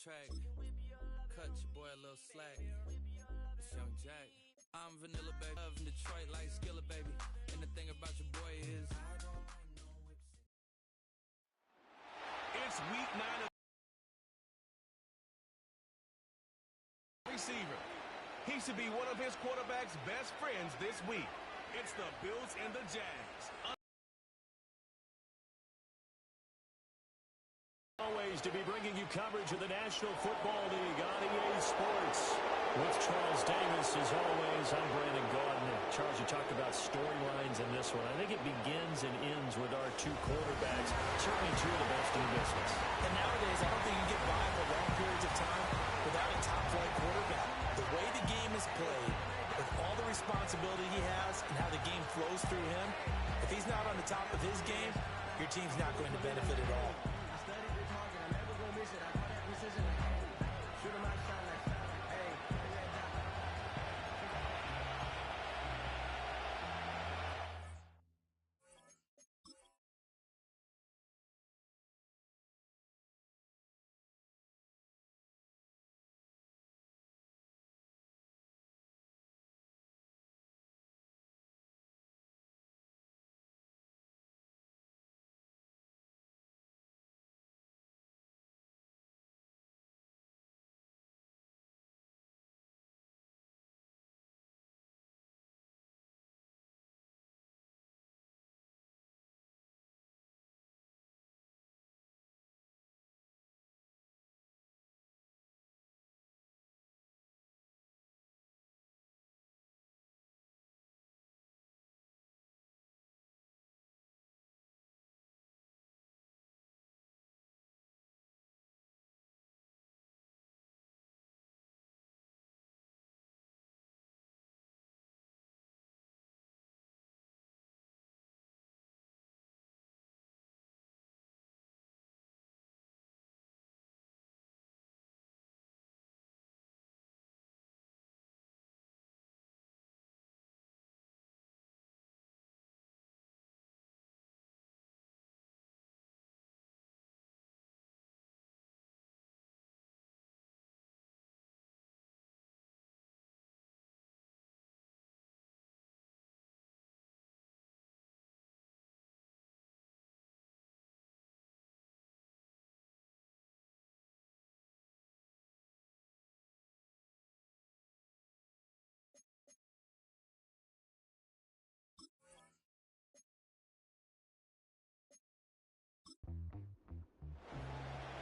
track. Cut your boy a little slack. It's Young Jack. I'm Vanilla, baby. Love in Detroit like Skillet, baby. And the thing about your boy is it's week 9 of receiver. He should be one of his quarterback's best friends this week. It's the Bills and the Jags. Always to be bringing you coverage of the National Football League on EA Sports. With Charles Davis, as always, I'm Brandon Gaudin. Charles, you talked about storylines in this one. I think it begins and ends with our two quarterbacks, certainly two of the best in the business. And nowadays, I don't think you can get by for long periods of time without a top-flight quarterback. The way the game is played, with all the responsibility he has and how the game flows through him, if he's not on the top of his game, your team's not going to benefit at all.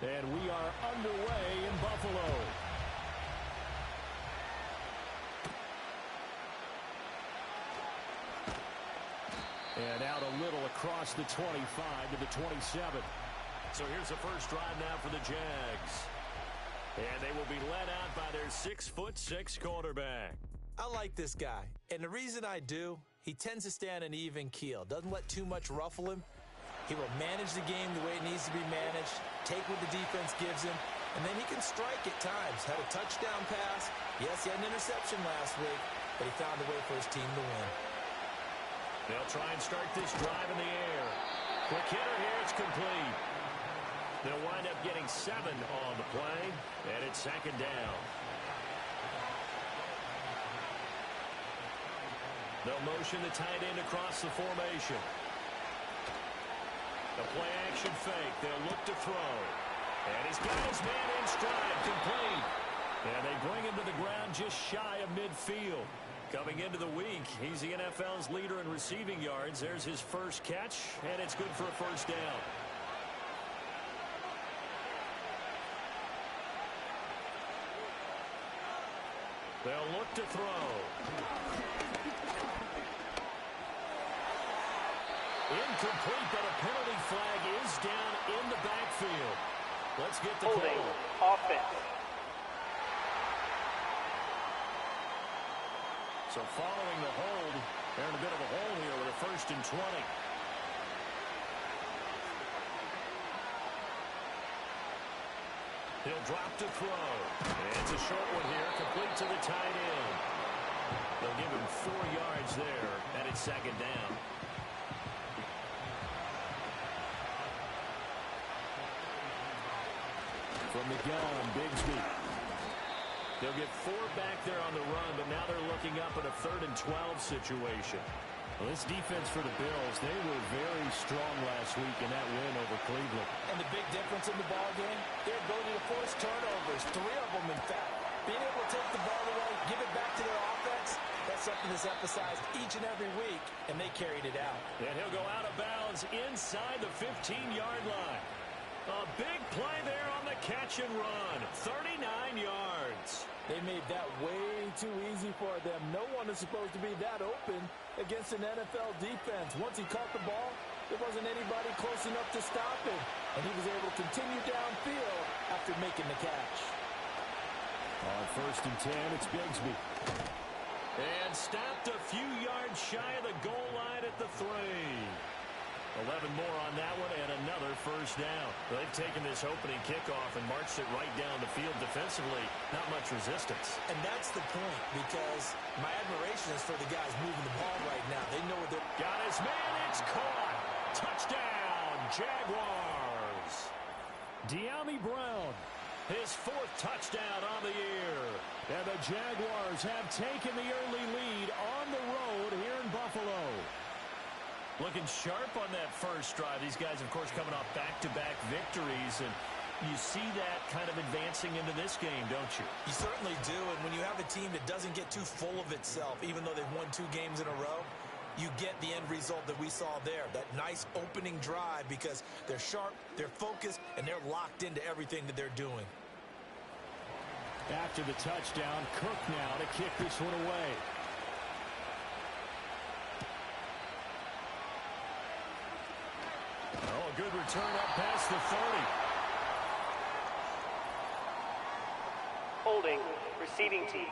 And we are underway in Buffalo. And out a little across the 25 to the 27. So here's the first drive now for the Jags. And they will be led out by their 6'6" quarterback. I like this guy, and the reason I do, he tends to stay on an even keel, doesn't let too much ruffle him. He will manage the game the way it needs to be managed, take what the defense gives him, and then he can strike at times. Had a touchdown pass. Yes, he had an interception last week, but he found a way for his team to win. They'll try and start this drive in the air. Quick hitter here, it's complete. They'll wind up getting 7 on the play, and it's second down. They'll motion the tight end across the formation. The play-action fake. They'll look to throw. And he's got his man in stride, complete. And they bring him to the ground just shy of midfield. Coming into the week, he's the NFL's leader in receiving yards. There's his first catch, and it's good for a first down. They'll look to throw. Incomplete, but a penalty flag is down in the backfield. Let's get the holding call. Offense. So following the hold, they're in a bit of a hole here with a 1st and 20. He'll drop to throw. And it's a short one here, complete to the tight end. They'll give him 4 yards there, and it's second down. From the gun, Bigsby. They'll get 4 back there on the run, but now they're looking up at a 3rd and 12 situation. Well, this defense for the Bills, they were very strong last week in that win over Cleveland. And the big difference in the ball game, their ability to force turnovers, 3 of them in fact. Being able to take the ball away, give it back to their offense, that's something that's emphasized each and every week, and they carried it out. And he'll go out of bounds inside the 15-yard line. A big play there on the catch and run, 39 yards. They made that way too easy for them. No one is supposed to be that open against an NFL defense. Once he caught the ball, there wasn't anybody close enough to stop him. And he was able to continue downfield after making the catch. On 1st and 10, it's Bigsby. And stopped a few yards shy of the goal line at the 3. 11 more on that one and another first down. They've taken this opening kickoff and marched it right down the field defensively. Not much resistance. And that's the point, because my admiration is for the guys moving the ball right now. They know what they're... Got his man. It's caught. Touchdown, Jaguars. De'Ami Brown, his 4th touchdown on the year. And the Jaguars have taken the early lead on the road here in Buffalo. Looking sharp on that first drive. These guys, of course, coming off back-to-back victories, and you see that kind of advancing into this game, don't you? You certainly do, and when you have a team that doesn't get too full of itself, even though they've won 2 games in a row, you get the end result that we saw there, that nice opening drive, because they're sharp, they're focused, and they're locked into everything that they're doing. After the touchdown, Cook now to kick this one away. Oh, a good return up past the 30. Holding, receiving team.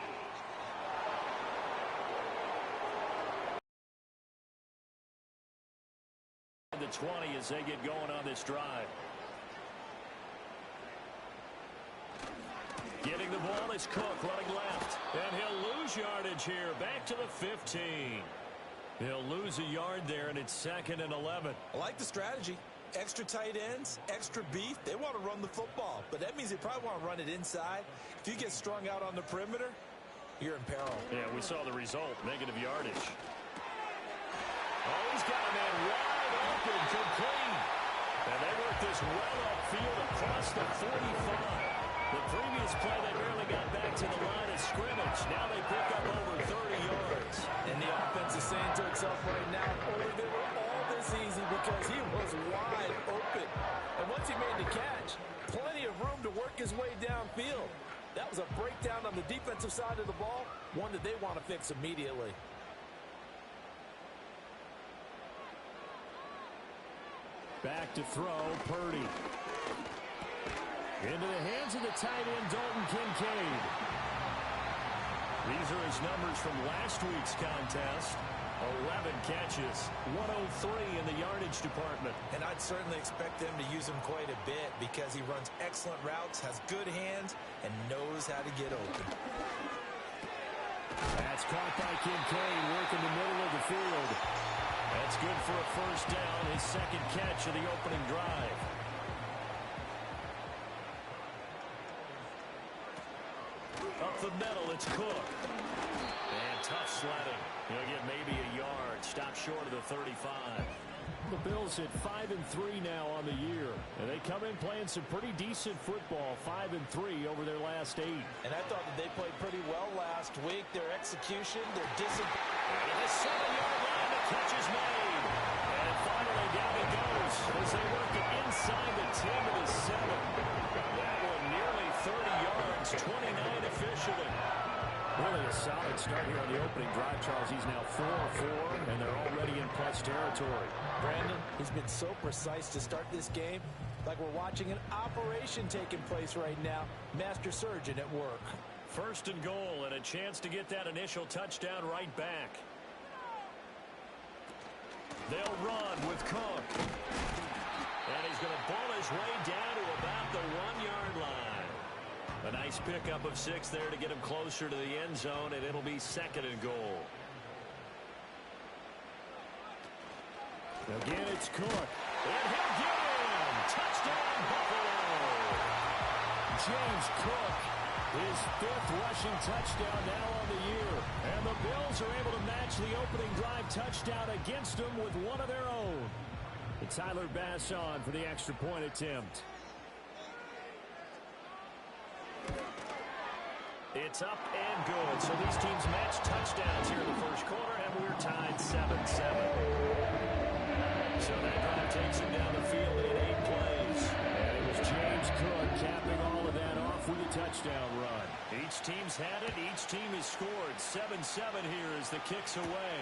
The 20 as they get going on this drive. Getting the ball is Cook running left. And he'll lose yardage here. Back to the 15. He'll lose a yard there, and it's 2nd and 11. I like the strategy. Extra tight ends, extra beef. They want to run the football, but that means they probably want to run it inside. If you get strung out on the perimeter, you're in peril. Yeah, we saw the result, negative yardage. Oh, he's got a man wide open, complete. And they work this well upfield across the 45. The previous play, they barely got back to the line of scrimmage. Now they pick up over 30 yards. And the offense is saying to itself right now, only they were all this easy because he was wide open. And once he made the catch, plenty of room to work his way downfield. That was a breakdown on the defensive side of the ball, one that they want to fix immediately. Back to throw, Purdy. Into the hands of the tight end, Dalton Kincaid. These are his numbers from last week's contest. 11 catches, 103 in the yardage department. And I'd certainly expect them to use him quite a bit because he runs excellent routes, has good hands, and knows how to get open. That's caught by Kincaid, working the middle of the field. That's good for a first down, his 2nd catch of the opening drive. Up the middle, it's Cook. And tough sledding. He'll get maybe a yard. Stop short of the 35. The Bills hit 5-3 now on the year. And they come in playing some pretty decent football. 5-3 over their last 8. And I thought that they played pretty well last week. Their execution, their discipline. And at the 7-yard line, the catch is made. And finally down he goes as they work it inside the 10 to the 7. That one nearly 30 yards, 29 officially. Really a solid start here on the opening drive, Charles. He's now 4-4, and they're already in plus territory. Brandon, he's been so precise to start this game, like we're watching an operation taking place right now. Master surgeon at work. 1st and goal, and a chance to get that initial touchdown right back. They'll run with Cook. And he's going to ball his way down to about the 1-yard line. A nice pickup of 6 there to get him closer to the end zone, and it'll be 2nd and goal. Again, it's Cook. And he'll get him! Touchdown, Buffalo! James Cook, his 5th rushing touchdown now on the year. And the Bills are able to match the opening drive touchdown against them with one of their own. And Tyler Bass on for the extra point attempt. It's up and good. So these teams match touchdowns here in the first quarter, and we're tied 7-7. So that drive takes him down the field in 8 plays. And it was James Cook capping all of that off with a touchdown run. Each team's had it. Each team has scored. 7-7 here as the kick's away.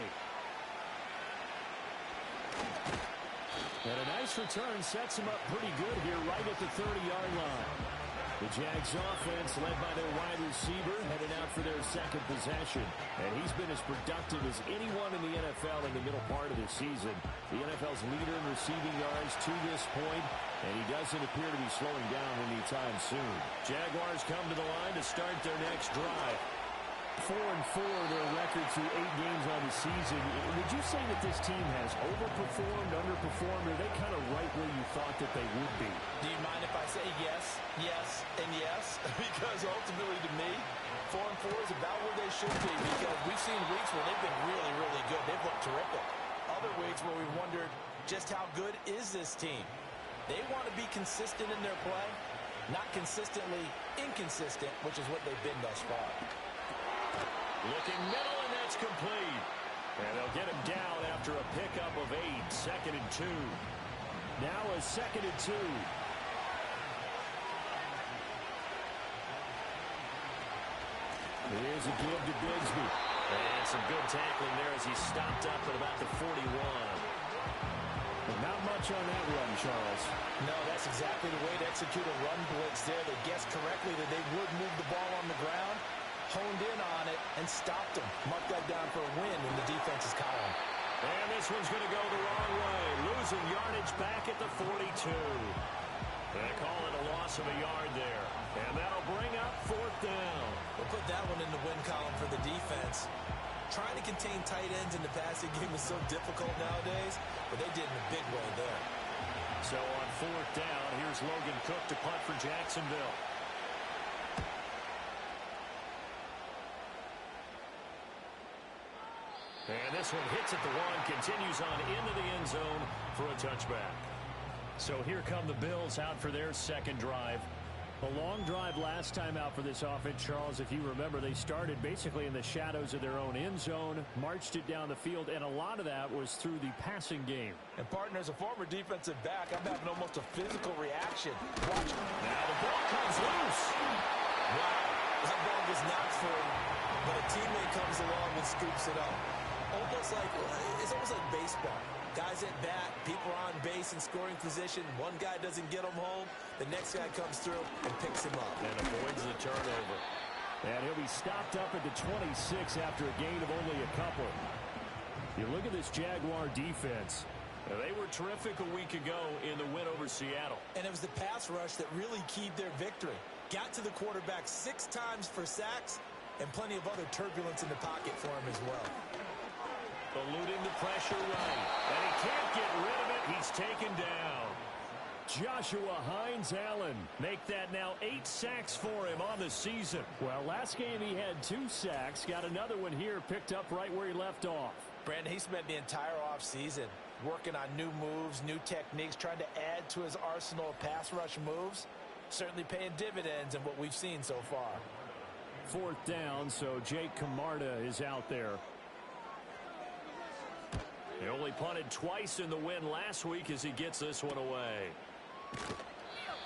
And a nice return sets him up pretty good here right at the 30-yard line. The Jags offense, led by their wide receiver, headed out for their second possession. And he's been as productive as anyone in the NFL in the middle part of the season. The NFL's leader in receiving yards to this point, and he doesn't appear to be slowing down anytime soon. Jaguars come to the line to start their next drive. 4-4 their record through 8 games on the season. Would you say that this team has overperformed, underperformed, or are they kind of right where you thought that they would be? Do you mind if I say yes, yes, and yes? Because ultimately to me, 4-4 is about where they should be, because we've seen weeks where they've been really, really good. They've looked terrific. Other weeks where we wondered just how good is this team. They want to be consistent in their play, not consistently inconsistent, which is what they've been thus far. Looking middle, and that's complete. And they'll get him down after a pickup of 8. 2nd and 2. Now a 2nd and 2. Here's a give to Bigsby. And some good tackling there as he stopped up at about the 41. But not much on that run, Charles. No, that's exactly the way to execute a run blitz there. They guessed correctly that they would move the ball on the ground, honed in on it, and stopped them. Mark that down for a win in the defense's column. And this one's going to go the wrong way. Losing yardage back at the 42. They call it a loss of a yard there. And that'll bring up 4th down. We'll put that one in the win column for the defense. Trying to contain tight ends in the passing game is so difficult nowadays, but they did in a big way there. So on 4th down, here's Logan Cook to punt for Jacksonville. And this one hits at the 1, continues on into the end zone for a touchback. So here come the Bills out for their second drive. A long drive last time out for this offense, Charles. If you remember, they started basically in the shadows of their own end zone, marched it down the field, and a lot of that was through the passing game. And, partner, as a former defensive back, I'm having almost a physical reaction. Watch. Now the ball comes loose. Wow. That ball was not for him, but a teammate comes along and scoops it up. It's almost like baseball. Guys at bat, people are on base in scoring position. One guy doesn't get them home. The next guy comes through and picks him up. And avoids the turnover. And he'll be stopped up at the 26 after a gain of only a couple. You look at this Jaguar defense. They were terrific a week ago in the win over Seattle. And it was the pass rush that really keyed their victory. Got to the quarterback 6 times for sacks and plenty of other turbulence in the pocket for him as well. Eluding the pressure right. And he can't get rid of it. He's taken down. Joshua Hines-Allen make that now 8 sacks for him on the season. Well, last game he had 2 sacks. Got another one here picked up right where he left off. Brandon, he spent the entire offseason working on new moves, new techniques, trying to add to his arsenal of pass rush moves. Certainly paying dividends in what we've seen so far. 4th down, so Jake Camarda is out there. He only punted twice in the win last week as he gets this one away.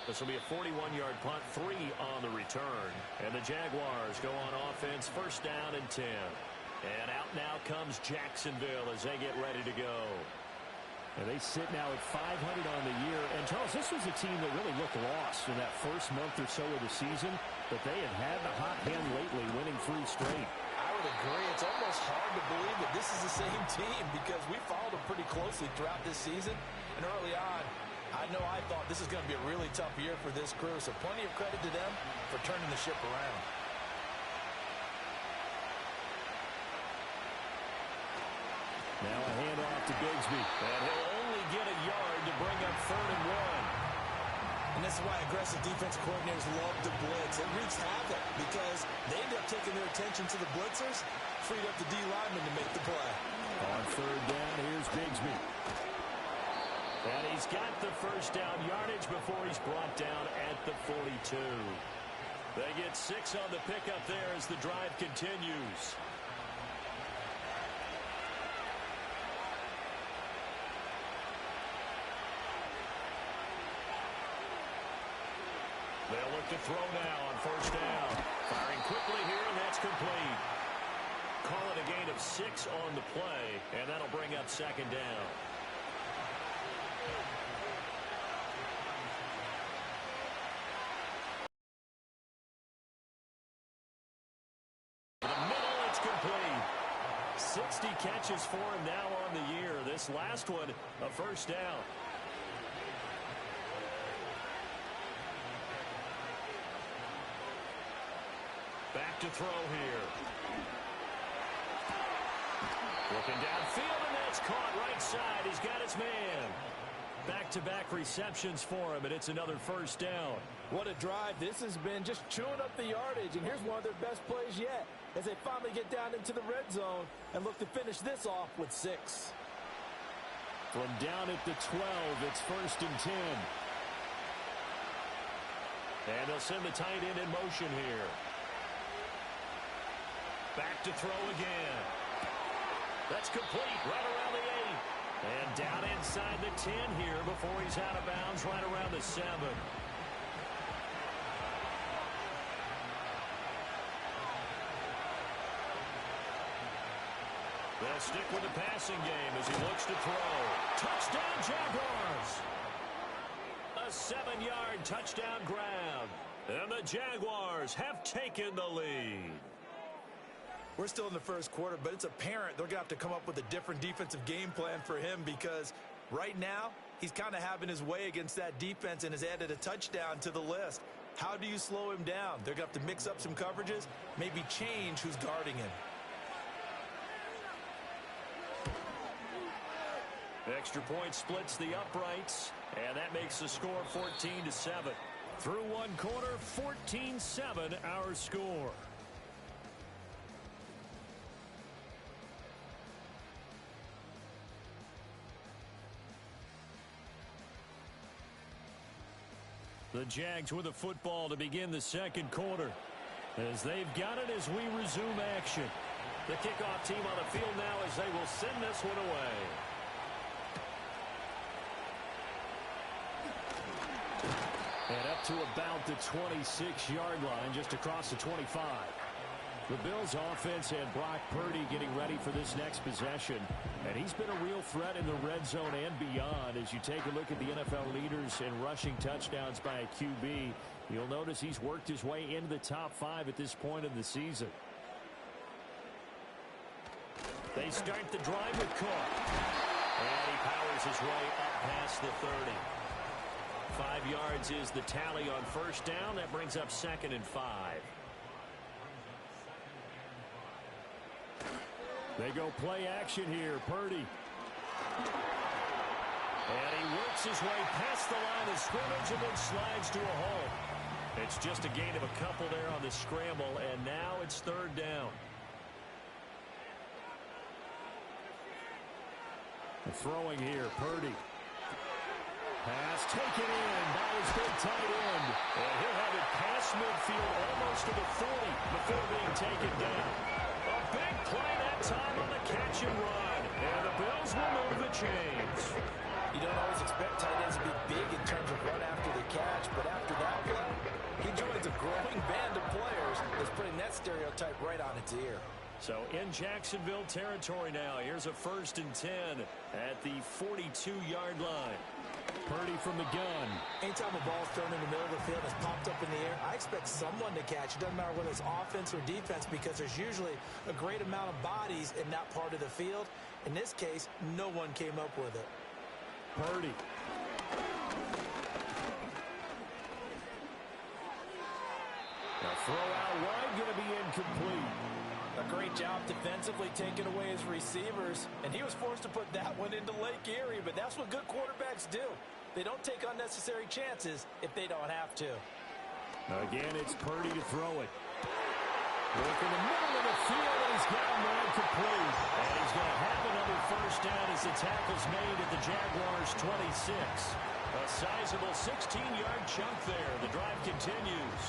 This will be a 41-yard punt, 3 on the return. And the Jaguars go on offense, 1st down and 10. And out now comes Jacksonville as they get ready to go. And they sit now at 500 on the year. And, Charles, this was a team that really looked lost in that first month or so of the season. But they have had the hot hand lately, winning 3 straight. I would agree. It's almost hard to believe that this is the same team because we followed them pretty closely throughout this season. And early on, I know I thought this is going to be a really tough year for this crew. So plenty of credit to them for turning the ship around. Now a handoff to Bigsby. And he'll only get a yard to bring up 3rd and 1. And this is why aggressive defense coordinators love to blitz. It wreaks havoc because they end up taking their attention to the blitzers, freed up the D lineman to make the play. On third down, here's Bigsby. And he's got the first down yardage before he's brought down at the 42. They get 6 on the pickup there as the drive continues. They'll look to throw now on first down. Firing quickly here, and that's complete. Call it a gain of 6 on the play, and that'll bring up second down. In the middle, it's complete. 60 catches for him now on the year. This last one, a first down. Back to throw here. Looking downfield, and that's caught right side. He's got his man. Back-to-back receptions for him, and it's another first down. What a drive. This has been just chewing up the yardage, and here's one of their best plays yet as they finally get down into the red zone and look to finish this off with 6. From down at the 12, it's first and 10. And they'll send the tight end in motion here. Back to throw again. That's complete right around the 8. And down inside the 10 here before he's out of bounds right around the 7. They'll stick with the passing game as he looks to throw. Touchdown, Jaguars! A 7-yard touchdown grab. And the Jaguars have taken the lead. We're still in the first quarter, but it's apparent they're going to have to come up with a different defensive game plan for him because right now he's kind of having his way against that defense and has added a touchdown to the list. How do you slow him down? They're going to have to mix up some coverages, maybe change who's guarding him. Extra point splits the uprights, and that makes the score 14-7. Through one quarter, 14-7 our score. The Jags with the football to begin the second quarter. As they've got it as we resume action. The kickoff team on the field now as they will send this one away. And up to about the 26-yard line, just across the 25. The Bills offense and Brock Purdy getting ready for this next possession. And he's been a real threat in the red zone and beyond. As you take a look at the NFL leaders in rushing touchdowns by a QB, you'll notice he's worked his way into the top 5 at this point in the season. They start the drive with Cook. And he powers his way up past the 30. 5 yards is the tally on first down. That brings up 2nd and 5. They go play action here. Purdy. And he works his way past the line of scrimmage and then slides to a hole. It's just a gain of a couple there on the scramble, and now it's 3rd down. Throwing here, Purdy. Pass taken in by his big tight end. And he'll have it past midfield almost to the 40 before being taken down. A big play that time on the catch and run. And the Bills will move the chains. You don't always expect tight ends to be big in terms of run after the catch, but after that play, he joins a growing band of players that's putting that stereotype right on its ear. So in Jacksonville territory now, here's a 1st and 10 at the 42-yard line. Purdy from the gun. Anytime a ball's thrown in the middle of the field and it's popped up in the air, I expect someone to catch. It doesn't matter whether it's offense or defense because there's usually a great amount of bodies in that part of the field. In this case, no one came up with it. Purdy. The throw out wide going to be incomplete. A great job defensively taking away his receivers, and he was forced to put that one into Lake Erie, but that's what good quarterbacks do. They don't take unnecessary chances if they don't have to. Again, it's Purdy to throw it. Look in the middle of the field, and he's got a man complete. And he's going to have another first down as the tackle's made at the Jaguars' 26. A sizable 16-yard chunk there. The drive continues.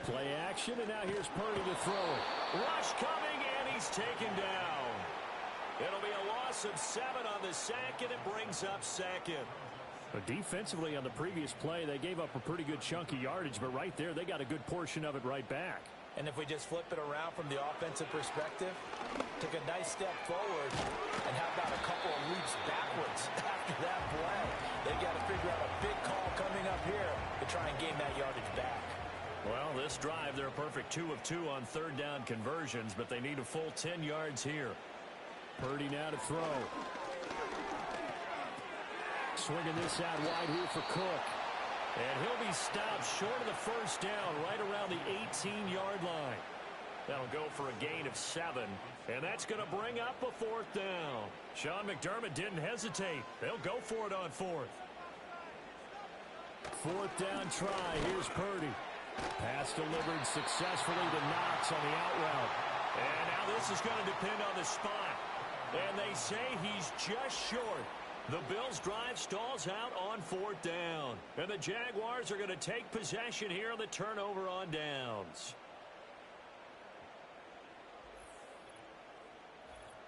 Play action, and now here's Purdy to throw it. Rush coming, and he's taken down. It'll be a loss of 7 on the sack, and it brings up second. But defensively on the previous play, they gave up a pretty good chunk of yardage, but right there, they got a good portion of it right back. And if we just flip it around from the offensive perspective, took a nice step forward, and how about a couple of leaps backwards after that play? They got to figure out a big call coming up here to try and gain that yardage back. Well, this drive, they're a perfect 2 of 2 on third down conversions, but they need a full 10 yards here. Purdy now to throw. Swinging this out wide here for Cook. And he'll be stopped short of the first down right around the 18-yard line. That'll go for a gain of 7, and that's going to bring up a 4th down. Sean McDermott didn't hesitate. They'll go for it on 4th. 4th down try. Here's Purdy. Pass delivered successfully to Knox on the out route. And now this is going to depend on the spot. And they say he's just short. The Bills' drive stalls out on 4th down. And the Jaguars are going to take possession here on the turnover on downs.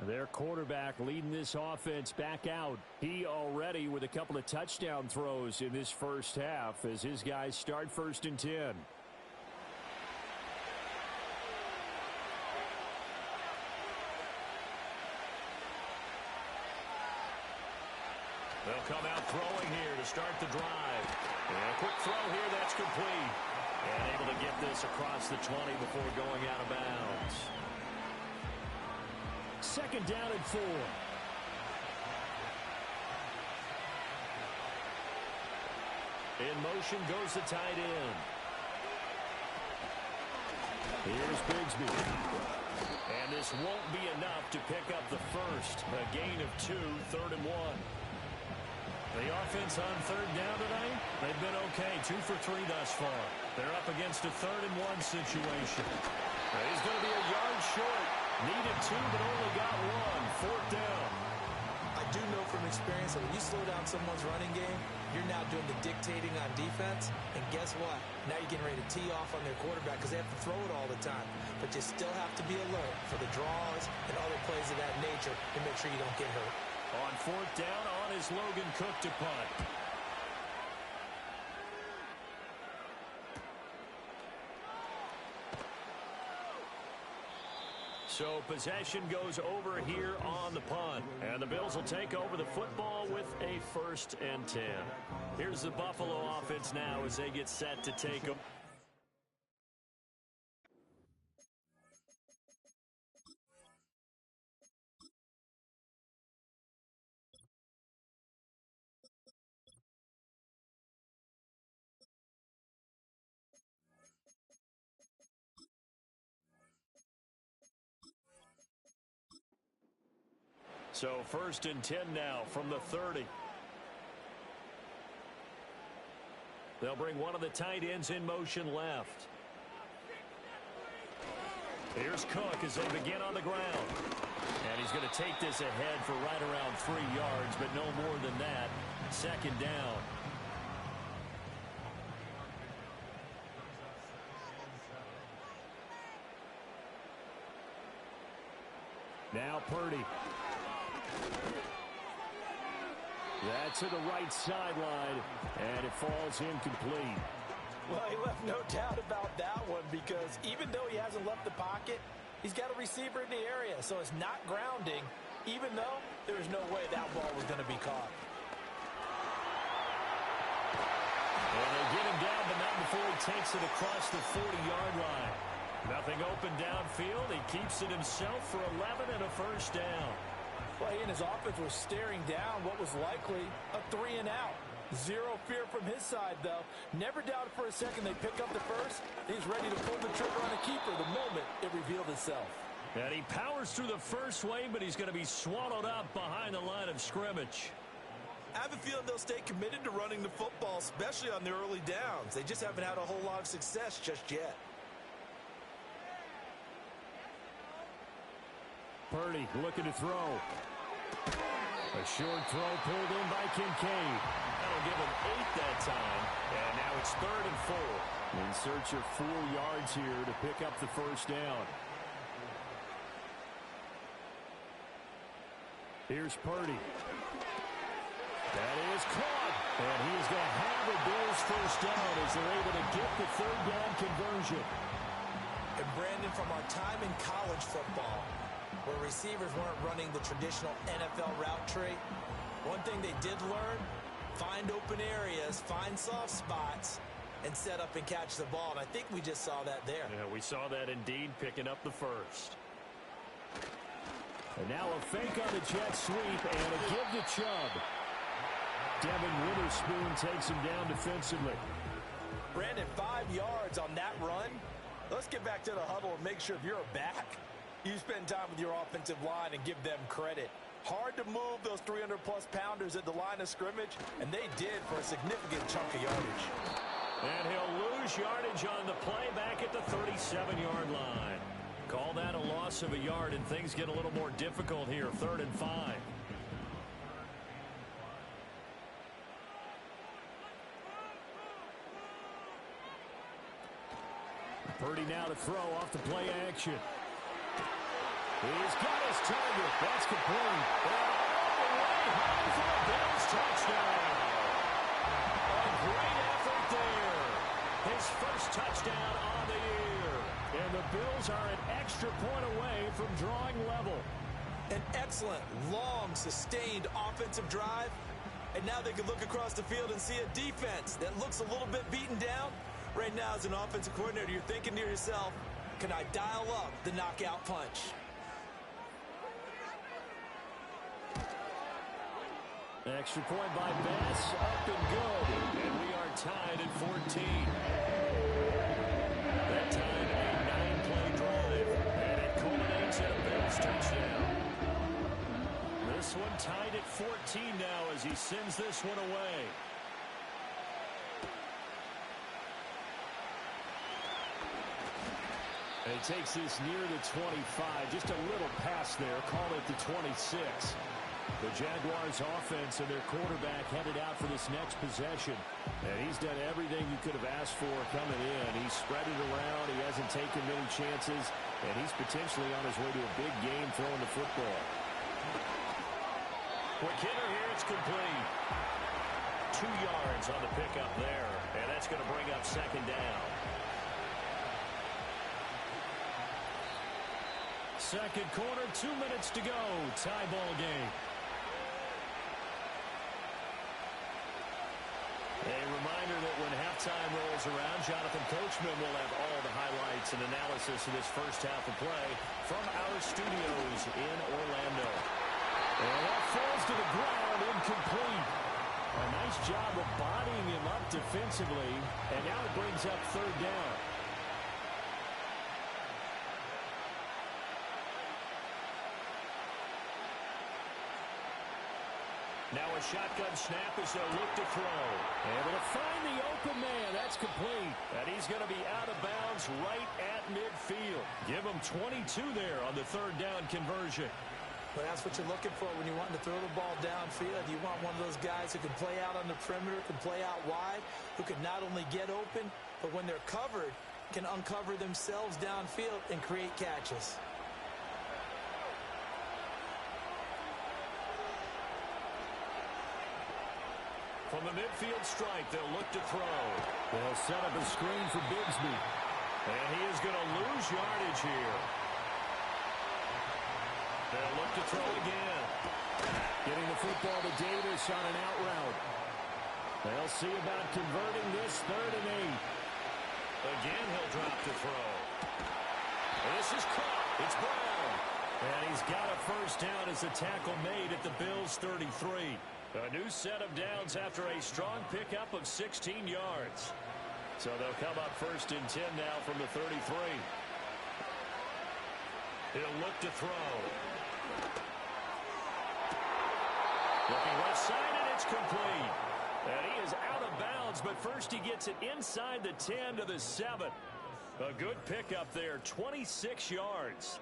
Their quarterback leading this offense back out. He already with a couple of touchdown throws in this first half as his guys start 1st and 10. They'll come out throwing here to start the drive. And a quick throw here, that's complete. And able to get this across the 20 before going out of bounds. 2nd down and 4. In motion goes the tight end. Here's Bigsby. And this won't be enough to pick up the first. A gain of 2, 3rd and 1. The offense on 3rd down tonight, they've been okay. 2 for 3 thus far. They're up against a 3rd and 1 situation. He's going to be a yard short. Needed 2, but only got 1. 4th down. I do know from experience that when you slow down someone's running game, you're now doing the dictating on defense. And guess what? Now you're getting ready to tee off on their quarterback because they have to throw it all the time. But you still have to be alert for the draws and other plays of that nature to make sure you don't get hurt. On 4th down, on is Logan Cook to punt. So possession goes over here on the punt. And the Bills will take over the football with a 1st and 10. Here's the Buffalo offense now as they get set to take over. So 1st and 10 now from the 30. They'll bring one of the tight ends in motion left. Here's Cook as they begin on the ground. And he's going to take this ahead for right around 3 yards, but no more than that. 2nd down. Now Purdy. That's to the right sideline, and it falls incomplete. Well, he left no doubt about that one because even though he hasn't left the pocket, he's got a receiver in the area, so it's not grounding, even though there's no way that ball was going to be caught. And they get him down, but not before he takes it across the 40-yard line. Nothing open downfield. He keeps it himself for 11 and a 1st down. Well, he and his offense were staring down what was likely a 3 and out. Zero fear from his side, though. Never doubted for a second they pick up the first. He's ready to pull the trigger on a keeper the moment it revealed itself. And he powers through the first wave, but he's going to be swallowed up behind the line of scrimmage. I have a feeling they'll stay committed to running the football, especially on the early downs. They just haven't had a whole lot of success just yet. Purdy looking to throw. A short throw pulled in by Kincaid. That'll give him 8 that time. And now it's 3rd and 4. In search of 4 yards here to pick up the first down. Here's Purdy. That is caught. And he is going to have the Bills first down as they're able to get the 3rd down conversion. And Brandon, from our time in college football, where receivers weren't running the traditional NFL route tree, one thing they did learn, find open areas, find soft spots, and set up and catch the ball. And I think we just saw that there. Yeah, we saw that indeed, picking up the first. And now a fake on the jet sweep and a give to Chubb. Devin Witherspoon takes him down defensively. Brandon, 5 yards on that run. Let's get back to the huddle and make sure if you're a back, you spend time with your offensive line and give them credit. Hard to move those 300-plus pounders at the line of scrimmage, and they did for a significant chunk of yardage. And he'll lose yardage on the play back at the 37-yard line. Call that a loss of a yard, and things get a little more difficult here, 3rd and 5. Purdy now to throw off the play action. He's got his target. That's complete. And all the way home for a Bills touchdown. A great effort there. His first touchdown on the year. And the Bills are an extra point away from drawing level. An excellent, long, sustained offensive drive. And now they can look across the field and see a defense that looks a little bit beaten down. Right now, as an offensive coordinator, you're thinking to yourself, can I dial up the knockout punch? Extra point by Bass, up and good. And we are tied at 14. That time, a 9-play drive. And it culminates in a Bills touchdown. This one tied at 14 now as he sends this one away. And he takes this near the 25. Just a little pass there. Call it the 26. The Jaguars offense and their quarterback headed out for this next possession. And he's done everything you could have asked for coming in. He's spread it around. He hasn't taken many chances. And he's potentially on his way to a big game throwing the football. Quick hitter here. It's complete. 2 yards on the pickup there. And that's going to bring up 2nd down. Second quarter, 2 minutes to go. Tie ball game. A reminder that when halftime rolls around, Jonathan Coachman will have all the highlights and analysis of this first half of play from our studios in Orlando. And that falls to the ground, incomplete. A nice job of bodying him up defensively, and now it brings up 3rd down. Now a shotgun snap as they'll look to throw. Able to find the open man. That's complete. And he's going to be out of bounds right at midfield. Give him 22 there on the 3rd down conversion. But that's what you're looking for when you're wanting to throw the ball downfield. You want one of those guys who can play out on the perimeter, can play out wide, who can not only get open, but when they're covered, can uncover themselves downfield and create catches. From the midfield stripe, they'll look to throw. They'll set up a screen for Bigsby. And he is going to lose yardage here. They'll look to throw again. Getting the football to Davis on an out route. They'll see about converting this 3rd and 8. Again, he'll drop to throw. And this is caught. It's Brown. And he's got a first down as the tackle made at the Bills' 33. A new set of downs after a strong pickup of 16 yards. So they'll come up 1st and 10 now from the 33. He'll look to throw. Looking left side, and it's complete. And he is out of bounds, but first he gets it inside the 10 to the 7. A good pickup there, 26 yards.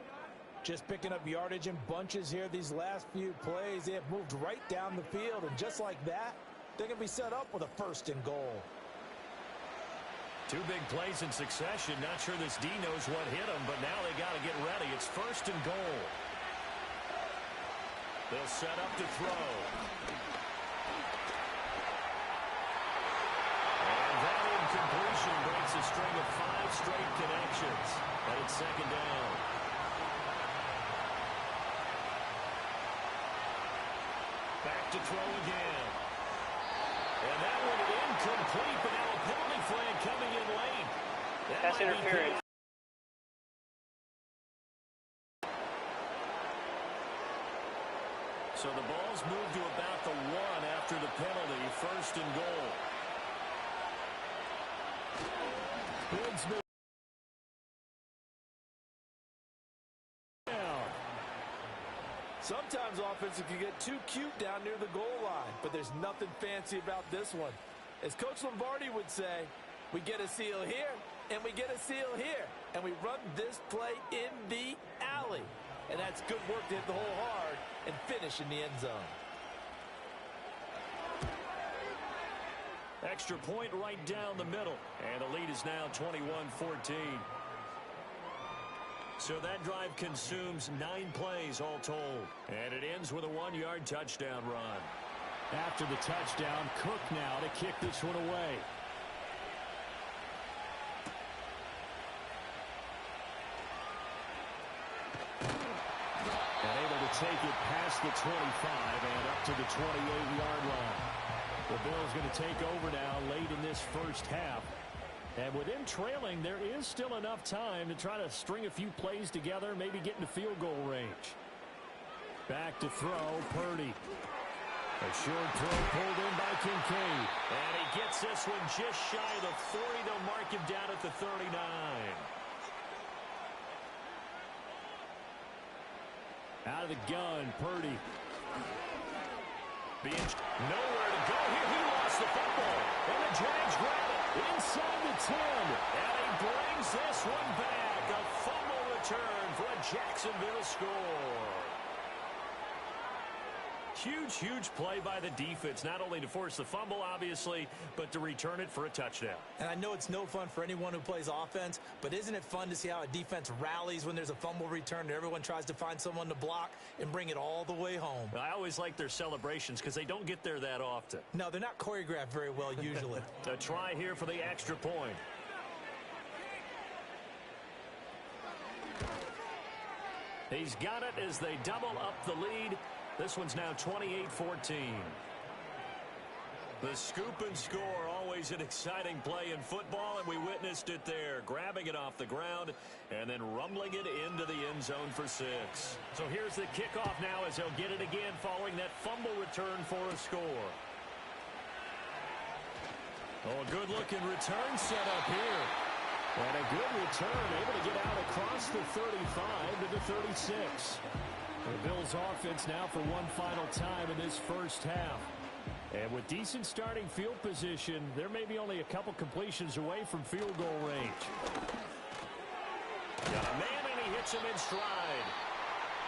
Just picking up yardage in bunches here these last few plays. They have moved right down the field, and just like that, they're going to be set up with a 1st and goal. 2 big plays in succession. Not sure this D knows what hit him, but now they got to get ready. It's 1st and goal. They'll set up to throw. And that incompletion breaks a string of 5 straight connections. And it's 2nd down. Back to throw again. And that one incomplete, but now a penalty flag coming in late. That's interference. So the ball's moved to about the 1 after the penalty. 1st and goal. Woods move. Sometimes offenses can get too cute down near the goal line, but there's nothing fancy about this one. As Coach Lombardi would say, we get a seal here, and we get a seal here, and we run this play in the alley. And that's good work to hit the hole hard and finish in the end zone. Extra point right down the middle, and the lead is now 21-14. So that drive consumes 9 plays all told. And it ends with a 1-yard touchdown run. After the touchdown, Cook now to kick this one away. And able to take it past the 25 and up to the 28-yard line. The Bills going to take over now late in this first half. And with them trailing, there is still enough time to try to string a few plays together, maybe get into field goal range. Back to throw, Purdy. A short throw pulled in by Kincaid. And he gets this one just shy of the 40. They'll mark him down at the 39. Out of the gun, Purdy. Nowhere to go here. He lost the football. And the Jags grab it inside the 10. And he brings this one back. A fumble return for a Jacksonville score. Huge, huge play by the defense, not only to force the fumble, obviously, but to return it for a touchdown. And I know it's no fun for anyone who plays offense, but isn't it fun to see how a defense rallies when there's a fumble return and everyone tries to find someone to block and bring it all the way home? I always like their celebrations because they don't get there that often. No, they're not choreographed very well usually. A try here for the extra point. He's got it as they double up the lead. This one's now 28-14. The scoop and score, always an exciting play in football, and we witnessed it there. Grabbing it off the ground and then rumbling it into the end zone for 6. So here's the kickoff now as they'll get it again following that fumble return for a score. Oh, a good-looking return set up here. And a good return, able to get out across the 35 to the 36. The Bills offense now for one final time in this first half. And with decent starting field position, there may be only a couple completions away from field goal range. Got a man, and he hits him in stride.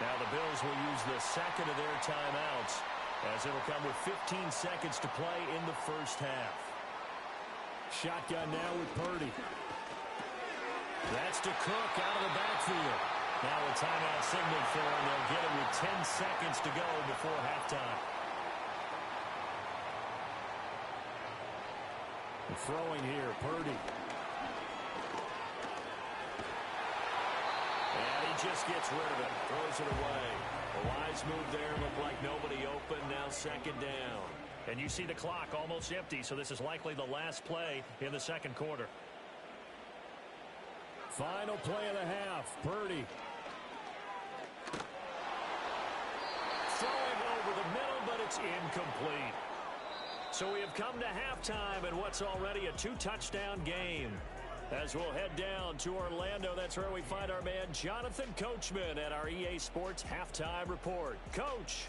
Now the Bills will use the second of their timeouts as it'll come with 15 seconds to play in the first half. Shotgun now with Purdy. That's to Cook out of the backfield. Now a timeout signal for him. They'll get him with 10 seconds to go before halftime. And throwing here, Purdy. And he just gets rid of it. Throws it away. A wise move there. Looked like nobody open. Now 2nd down. And you see the clock almost empty, so this is likely the last play in the second quarter. Final play of the half. Purdy. Throwing over the middle, but It's incomplete. So we have come to halftime in what's already a 2-touchdown game. As we'll head down to Orlando, that's where we find our man Jonathan Coachman at our EA Sports Halftime Report. Coach.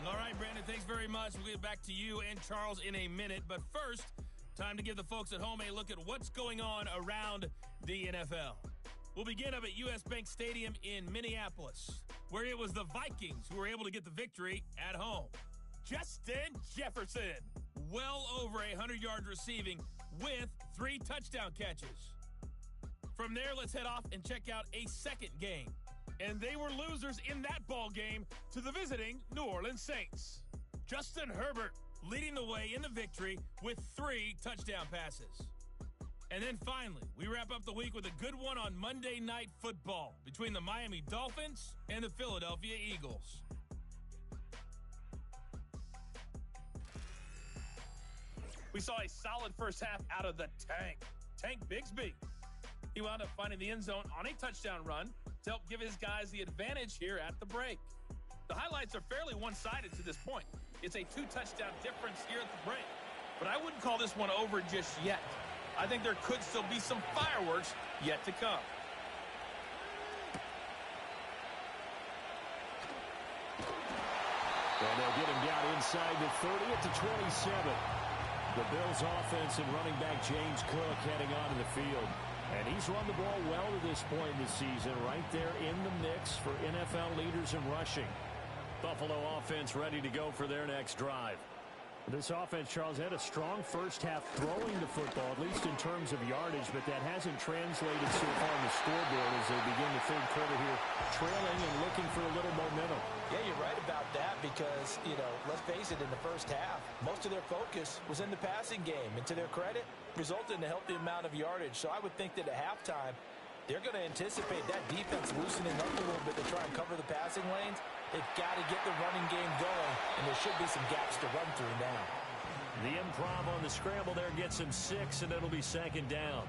All right, Brandon, thanks very much. We'll get back to you and Charles in a minute. But first, time to give the folks at home a look at what's going on around the NFL. We'll begin up at US Bank Stadium in Minneapolis, where it was the Vikings who were able to get the victory at home. Justin Jefferson, well over 100 yards receiving with 3 touchdown catches. From there, let's head off and check out a second game. And they were losers in that ball game to the visiting New Orleans Saints. Justin Herbert leading the way in the victory with 3 touchdown passes. And then finally, we wrap up the week with a good one on Monday Night Football between the Miami Dolphins and the Philadelphia Eagles. We saw a solid first half out of the Tank Bigsby. He wound up finding the end zone on a touchdown run to help give his guys the advantage here at the break. The highlights are fairly one-sided to this point. It's a 2-touchdown difference here at the break. But I wouldn't call this one over just yet. I think there could still be some fireworks yet to come. And they'll get him down inside the 30 at the 27. The Bills offense and running back James Cook heading onto the field. And he's run the ball well to this point in the season, right there in the mix for NFL leaders in rushing. Buffalo offense ready to go for their next drive. This offense, Charles, had a strong first half throwing the football, at least in terms of yardage, but that hasn't translated so far on the scoreboard as they begin the third quarter here, trailing and looking for a little momentum. Yeah, you're right about that because, let's face it, in the first half, most of their focus was in the passing game. And to their credit, resulted in a healthy amount of yardage. So I would think that at halftime, they're going to anticipate that defense loosening up a little bit to try and cover the passing lanes. They've got to get the running game going, and there should be some gaps to run through now. The improv on the scramble there gets him 6, and it'll be second down.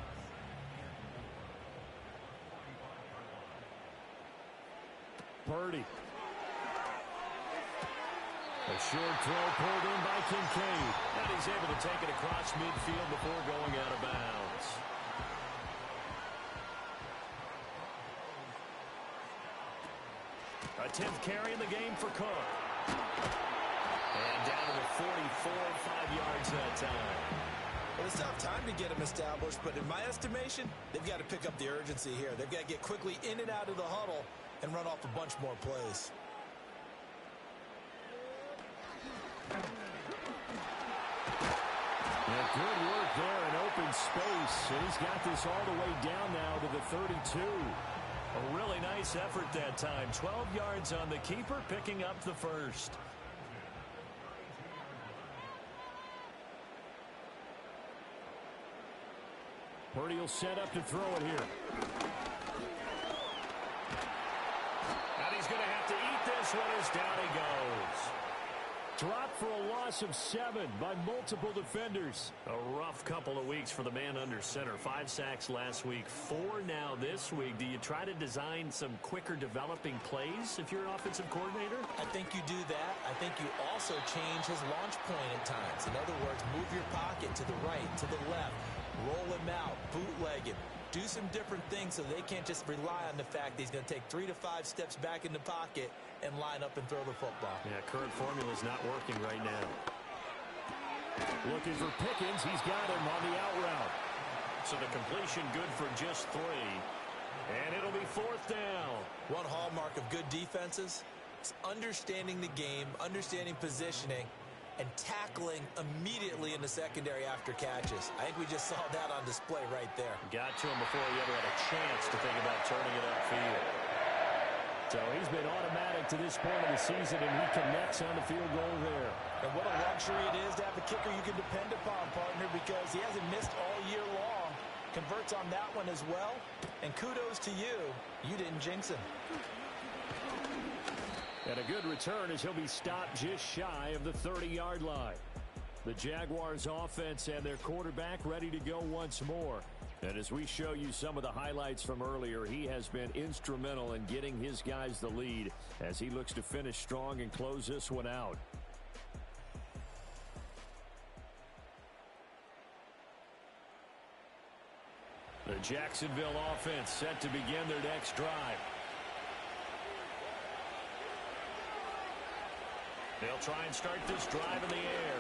Purdy. A short throw pulled in by Kincaid. And he's able to take it across midfield before going out of bounds. A 10th carry in the game for Cook. And down to the 44, 5 yards that time. Well, it's not time to get them established, but in my estimation, they've got to pick up the urgency here. They've got to get quickly in and out of the huddle and run off a bunch more plays. Yeah, good work there in open space. And he's got this all the way down now to the 32. A really nice effort that time. 12 yards on the keeper, picking up the first. Purdy will set up to throw it here. And he's going to have to eat this one as down he goes. Dropped for a loss of 7 by multiple defenders. A rough couple of weeks for the man under center. 5 sacks last week, 4 now this week. Do you try to design some quicker developing plays if you're an offensive coordinator? I think you do that. I think you also change his launch point at times. In other words, move your pocket to the right, to the left. Roll him out, bootleg him. Do some different things so they can't just rely on the fact that he's going to take 3 to 5 steps back in the pocket and line up and throw the football. Yeah, current formula's not working right now. Looking for Pickens. He's got him on the out route. So the completion good for just 3. And it'll be 4th down. One hallmark of good defenses is understanding the game, understanding positioning, and tackling immediately in the secondary after catches. I think we just saw that on display right there. Got to him before he ever had a chance to think about turning it upfield. So he's been automatic to this point of the season, and he connects on the field goal there. And what a luxury it is to have a kicker you can depend upon, partner, because he hasn't missed all year long. Converts on that one as well. And kudos to you. You didn't jinx him. And a good return as he'll be stopped just shy of the 30-yard line. The Jaguars offense and their quarterback ready to go once more. And as we show you some of the highlights from earlier, he has been instrumental in getting his guys the lead as he looks to finish strong and close this one out. The Jacksonville offense set to begin their next drive. They'll try and start this drive in the air.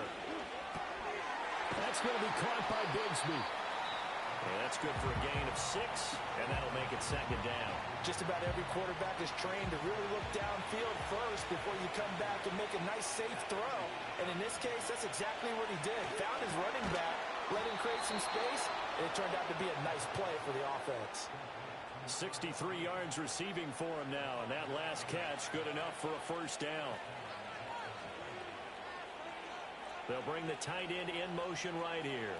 That's going to be caught by Bigsby. And that's good for a gain of 6, and that'll make it second down. Just about every quarterback is trained to really look downfield first before you come back and make a nice, safe throw. And in this case, that's exactly what he did. Found his running back, let him create some space, and it turned out to be a nice play for the offense. 63 yards receiving for him now, and that last catch good enough for a first down. They'll bring the tight end in motion right here.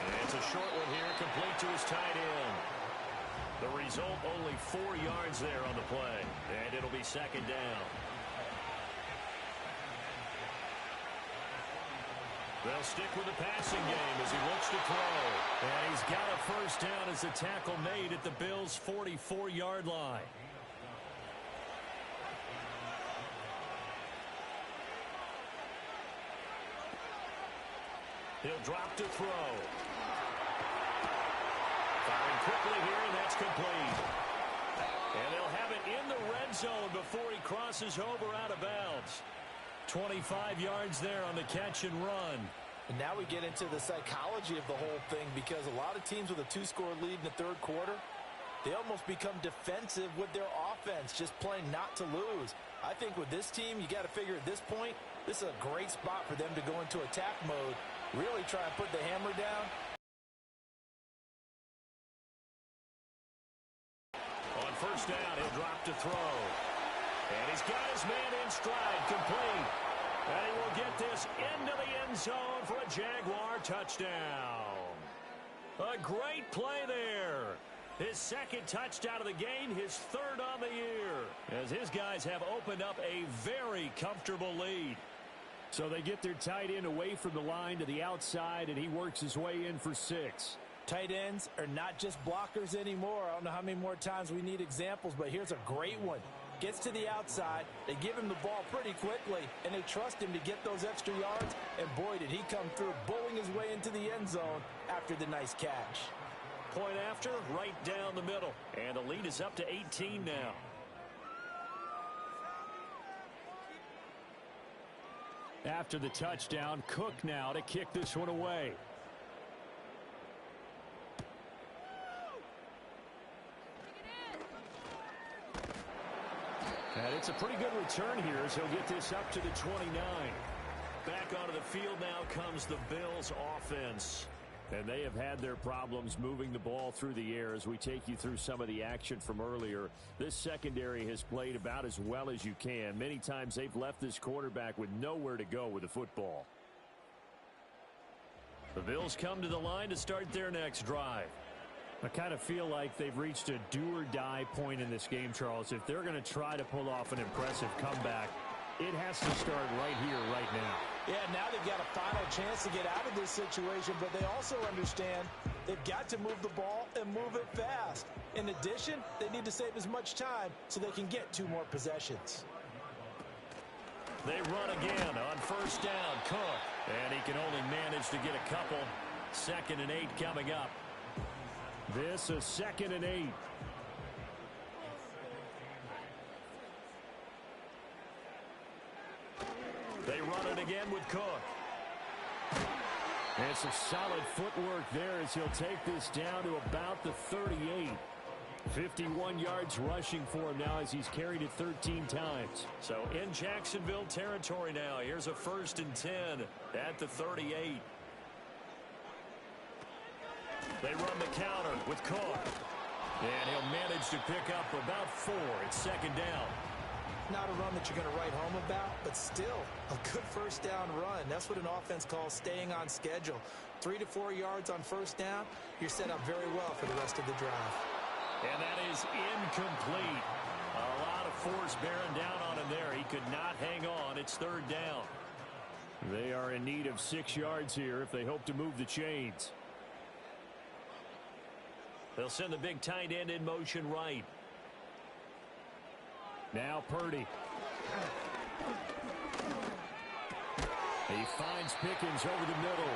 And it's a short one here, complete to his tight end. The result, only 4 yards there on the play, and it'll be second down. They'll stick with the passing game as he looks to throw. And he's got a first down as the tackle made at the Bills' 44-yard line. He'll drop to throw. Firing quickly here, and that's complete. And they'll have it in the red zone before he crosses over out of bounds. 25 yards there on the catch and run. And now we get into the psychology of the whole thing, because a lot of teams with a 2-score lead in the third quarter, they almost become defensive with their offense, just playing not to lose. I think with this team, you got to figure at this point, this is a great spot for them to go into attack mode, really try and put the hammer down. On first down, he'll drop to throw. And he's got his man in stride, complete. And he will get this into the end zone for a Jaguar touchdown. A great play there. His second touchdown of the game, his third on the year, as his guys have opened up a very comfortable lead. So they get their tight end away from the line to the outside, and he works his way in for 6. Tight ends are not just blockers anymore. I don't know how many more times we need examples, but here's a great one. Gets to the outside, they give him the ball pretty quickly, and they trust him to get those extra yards, and boy, did he come through, bowling his way into the end zone after the nice catch. Point after, right down the middle, and the lead is up to 18 now. After the touchdown, Cook now to kick this one away. And it's a pretty good return here as he'll get this up to the 29. Back onto the field now comes the Bills offense. And they have had their problems moving the ball through the air as we take you through some of the action from earlier. This secondary has played about as well as you can. Many times they've left this quarterback with nowhere to go with the football. The Bills come to the line to start their next drive. I kind of feel like they've reached a do-or-die point in this game, Charles. If they're going to try to pull off an impressive comeback, it has to start right here, right now. Yeah, now they've got a final chance to get out of this situation, but they also understand they've got to move the ball and move it fast. In addition, they need to save as much time so they can get 2 more possessions. They run again on first down, Cook. And he can only manage to get a couple. 2nd and 8 coming up. This is 2nd and 8. They run it again with Cook. And some solid footwork there as he'll take this down to about the 38. 51 yards rushing for him now as he's carried it 13 times. So in Jacksonville territory now. Here's a 1st and 10 at the 38. They run the counter with Cook. And he'll manage to pick up about 4. It's 2nd down. Not a run that you're going to write home about, but still a good first down run. That's what an offense calls staying on schedule. 3 to 4 yards on first down, you're set up very well for the rest of the drive. And that is incomplete. A lot of force bearing down on him there. He could not hang on. It's 3rd down. They are in need of 6 yards here if they hope to move the chains. They'll send the big tight end in motion right. Now Purdy. He finds Pickens over the middle.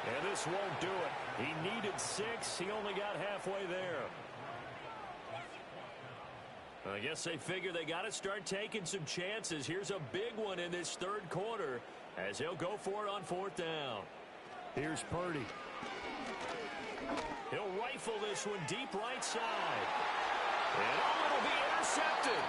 And this won't do it. He needed 6. He only got halfway there. I guess they figure they got to start taking some chances. Here's a big one in this third quarter as he'll go for it on 4th down. Here's Purdy. He'll rifle this one deep right side. And it'll be intercepted.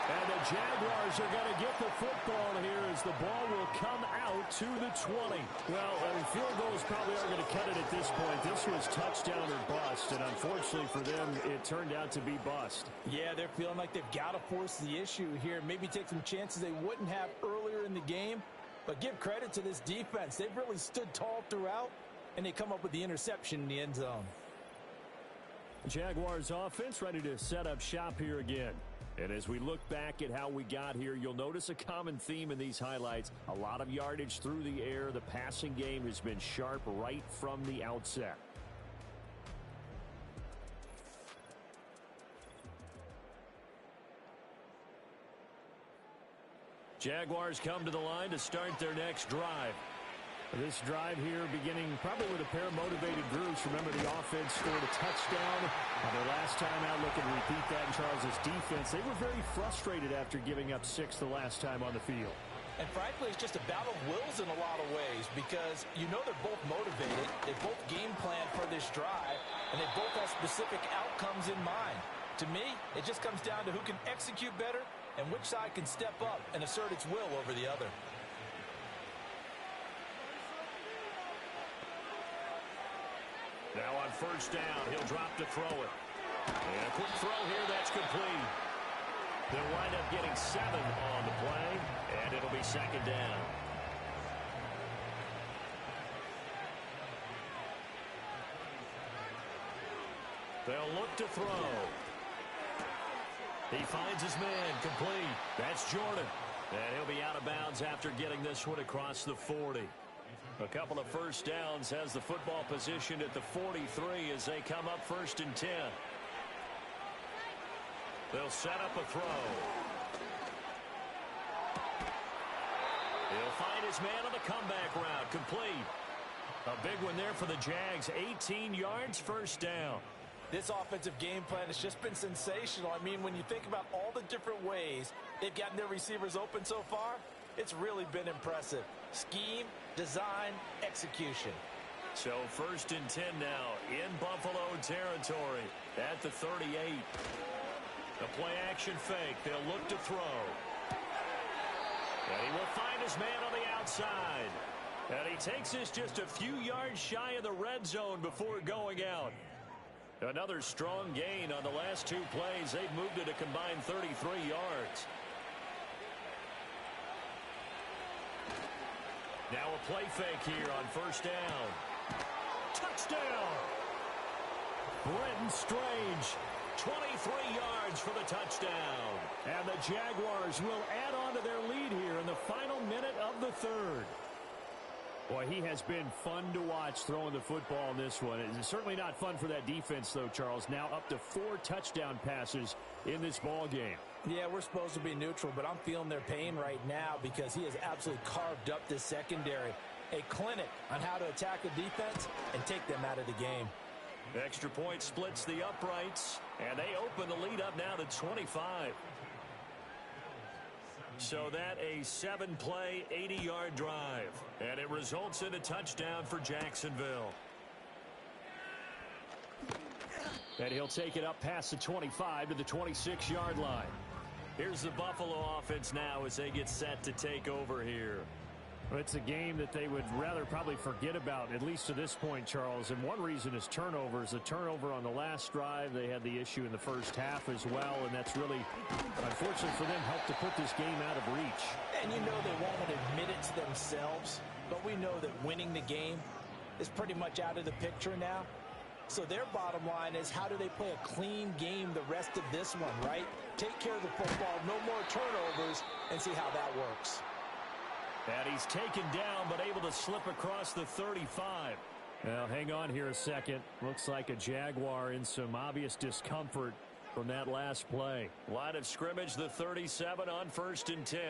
And the Jaguars are going to get the football here as the ball will come out to the 20. Well, field goals probably aren't going to cut it at this point. This was touchdown or bust, and unfortunately for them, it turned out to be bust. Yeah, they're feeling like they've got to force the issue here. Maybe take some chances they wouldn't have earlier in the game. But give credit to this defense. They've really stood tall throughout, and they come up with the interception in the end zone. Jaguars offense ready to set up shop here again. And as we look back at how we got here, you'll notice a common theme in these highlights. A lot of yardage through the air. The passing game has been sharp right from the outset. Jaguars come to the line to start their next drive. This drive here beginning probably with a pair of motivated groups. Remember, the offense scored a touchdown on their last time out. Looking to repeat that in Charles' defense. They were very frustrated after giving up 6 the last time on the field. And frankly, it's just a battle of wills in a lot of ways because you know they're both motivated. They both game plan for this drive, and they both have specific outcomes in mind. To me, it just comes down to who can execute better and which side can step up and assert its will over the other. Now on 1st down, he'll drop to throw it. And a quick throw here, that's complete. They'll wind up getting 7 on the play, and it'll be 2nd down. They'll look to throw. He finds his man, complete. That's Jordan. And he'll be out of bounds after getting this one across the 40. A couple of 1st downs has the football positioned at the 43 as they come up 1st and 10. They'll set up a throw. He'll find his man on the comeback route. Complete. A big one there for the Jags. 18 yards, 1st down. This offensive game plan has just been sensational. I mean, when you think about all the different ways they've gotten their receivers open so far, it's really been impressive. Scheme, design, execution. So 1st and 10 now in Buffalo territory at the 38. The play action fake. They'll look to throw. And he will find his man on the outside. And he takes this just a few yards shy of the red zone before going out. Another strong gain on the last 2 plays. They've moved it a combined 33 yards. Now a play fake here on 1st down. Touchdown! Brenton Strange, 23 yards for the touchdown. And the Jaguars will add on to their lead here in the final minute of the 3rd. Boy, he has been fun to watch throwing the football in this one. It's certainly not fun for that defense, though, Charles. Now up to 4 touchdown passes in this ball game. Yeah, we're supposed to be neutral, but I'm feeling their pain right now because he has absolutely carved up this secondary. A clinic on how to attack a defense and take them out of the game. Extra point splits the uprights, and they open the lead up now to 25. So that a 7-play, 80-yard drive. And it results in a touchdown for Jacksonville. And he'll take it up past the 25 to the 26-yard line. Here's the Buffalo offense now as they get set to take over here. Well, it's a game that they would rather probably forget about, at least to this point, Charles. And one reason is turnovers. A turnover on the last drive. They had the issue in the first half as well, and that's really, unfortunately for them, helped to put this game out of reach. And you know they won't admit it to themselves, but we know that winning the game is pretty much out of the picture now. So their bottom line is, how do they play a clean game the rest of this one, right? Take care of the football, no more turnovers, and see how that works. And he's taken down, but able to slip across the 35. Well, hang on here a second. Looks like a Jaguar in some obvious discomfort from that last play. Line of scrimmage, the 37 on 1st and 10.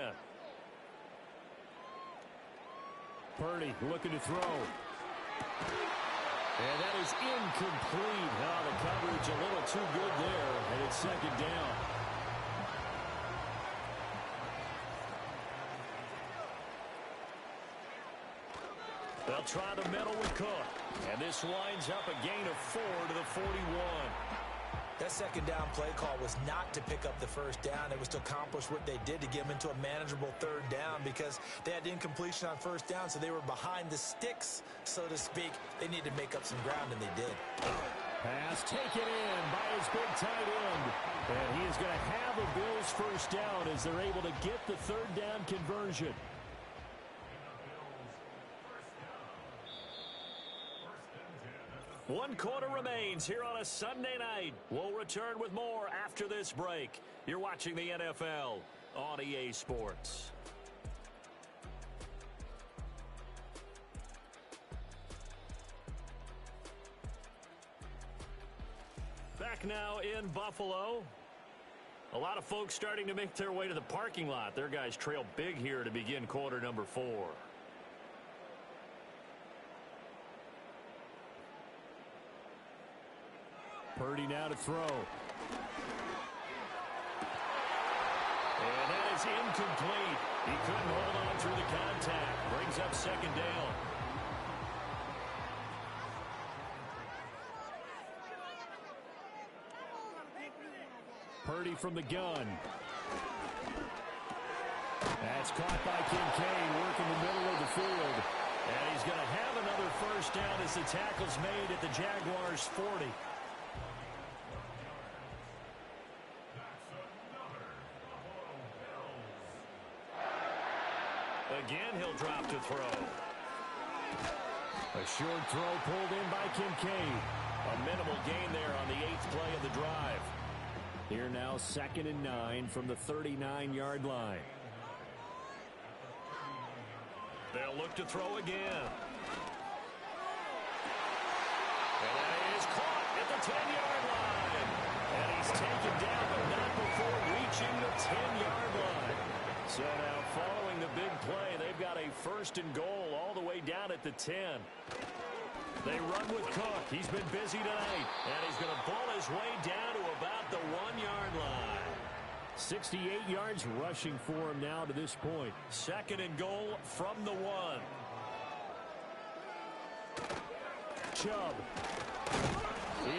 Purdy looking to throw. And that is incomplete. Oh, the coverage a little too good there, and it's second down. They'll try the middle with Cook. And this lines up a gain of 4 to the 41. That second down play call was not to pick up the first down. It was to accomplish what they did, to get them into a manageable third down, because they had incompletion on first down, so they were behind the sticks, so to speak. They needed to make up some ground, and they did. Pass taken in by his big tight end. And he is going to have a Bills first down as they're able to get the third down conversion. One quarter remains here on a Sunday night. We'll return with more after this break. You're watching the NFL on EA Sports. Back now in Buffalo. A lot of folks starting to make their way to the parking lot. Their guys trail big here to begin quarter number 4. Purdy now to throw. And that is incomplete. He couldn't hold on through the contact. Brings up second down. Purdy from the gun. That's caught by Kincaid, working the middle of the field. And he's going to have another first down as the tackle's made at the Jaguars' 40. Again, he'll drop to throw. A short throw pulled in by Kincaid. A minimal gain there on the 8th play of the drive. Here now 2nd and 9 from the 39-yard line. They'll look to throw again. And that is caught at the 10-yard line. And he's taken down, but not before reaching the 10-yard line. So now following the big play, they've got a 1st and goal all the way down at the 10. They run with Cook. He's been busy tonight. And he's going to pull his way down to about the 1-yard line. 68 yards rushing for him now to this point. 2nd and goal from the 1. Chubb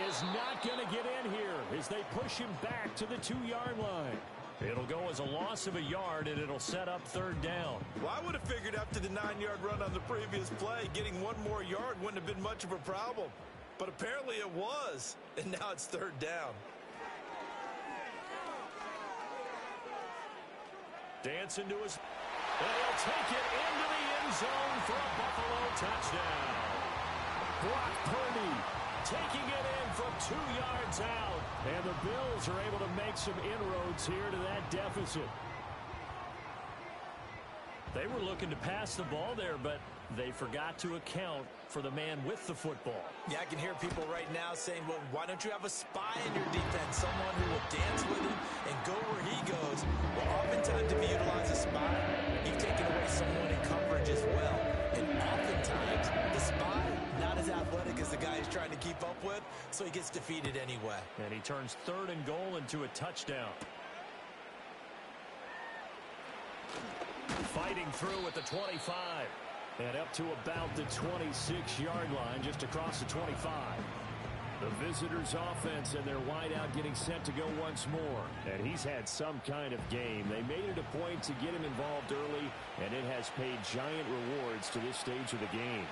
is not going to get in here as they push him back to the 2-yard line. It'll go as a loss of a yard, and it'll set up 3rd down. Well, I would have figured after the 9-yard run on the previous play, getting 1 more yard wouldn't have been much of a problem. But apparently it was, and now it's 3rd down. Dance into his... And he'll take it into the end zone for a Buffalo touchdown. Brock Purdy taking it in from 2 yards out. And the Bills are able to make some inroads here to that deficit. They were looking to pass the ball there, but they forgot to account for the man with the football. Yeah, I can hear people right now saying, well, why don't you have a spy in your defense, someone who will dance with him and go where he goes? Well, oftentimes if you utilize a spy, you've taken away someone in coverage as well. And oftentimes, the spy, not as athletic as the guy he's trying to keep up with, so he gets defeated anyway. And he turns 3rd and goal into a touchdown. Fighting through at the 25. And up to about the 26-yard line, just across the 25. The visitors' offense and their wideout getting set to go once more. And he's had some kind of game. They made it a point to get him involved early, and it has paid giant rewards to this stage of the game.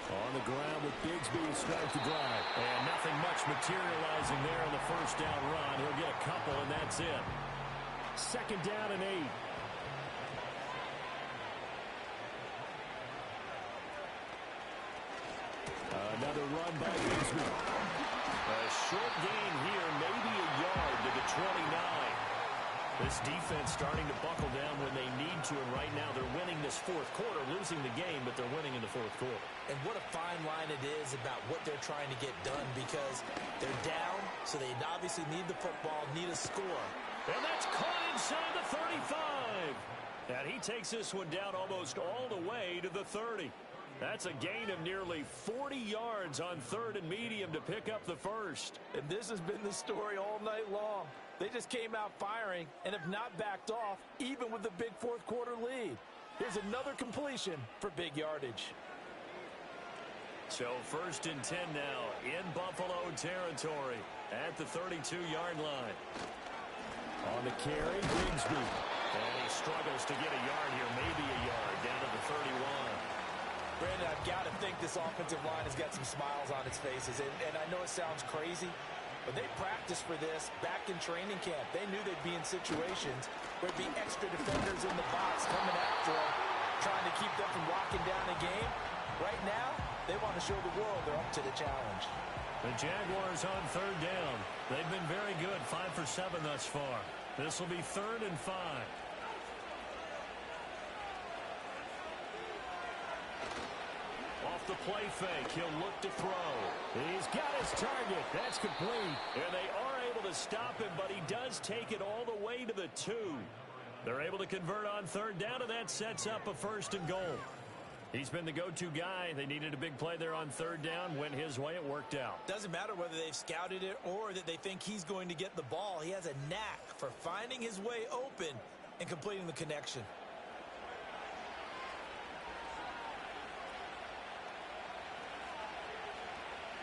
On the ground with Bigsby to start the drive. And nothing much materializing there on the first down run. He'll get a couple, and that's it. 2nd down and 8. Another run by Bigsby. A short gain here, maybe a yard to the 29. This defense starting to buckle down when they need to, and right now they're winning this 4th quarter, losing the game, but they're winning in the 4th quarter. And what a fine line it is about what they're trying to get done, because they're down, so they obviously need the football, need a score. And that's caught inside the 35. And he takes this one down almost all the way to the 30. That's a gain of nearly 40 yards on 3rd and medium to pick up the first. And this has been the story all night long. They just came out firing and have not backed off, even with the big fourth quarter lead. Here's another completion for big yardage. So 1st and 10 now in Buffalo territory at the 32-yard line. On the carry, Bigsby. And he struggles to get a yard here, maybe a yard, down to the 31. Brandon, I've got to think this offensive line has got some smiles on its faces. And I know it sounds crazy, but they practiced for this back in training camp. They knew they'd be in situations where there'd be extra defenders in the box coming after them, trying to keep them from locking down a game. Right now, they want to show the world they're up to the challenge. The Jaguars on 3rd down. They've been very good, 5 for 7 thus far. This will be 3rd and 5. Off the play fake, he'll look to throw. He's got his target. That's complete. And they are able to stop him, but he does take it all the way to the 2. They're able to convert on 3rd down, and that sets up a 1st and goal. He's been the go-to guy. They needed a big play there on 3rd down. Went his way. It worked out. Doesn't matter whether they've scouted it or that they think he's going to get the ball. He has a knack for finding his way open and completing the connection.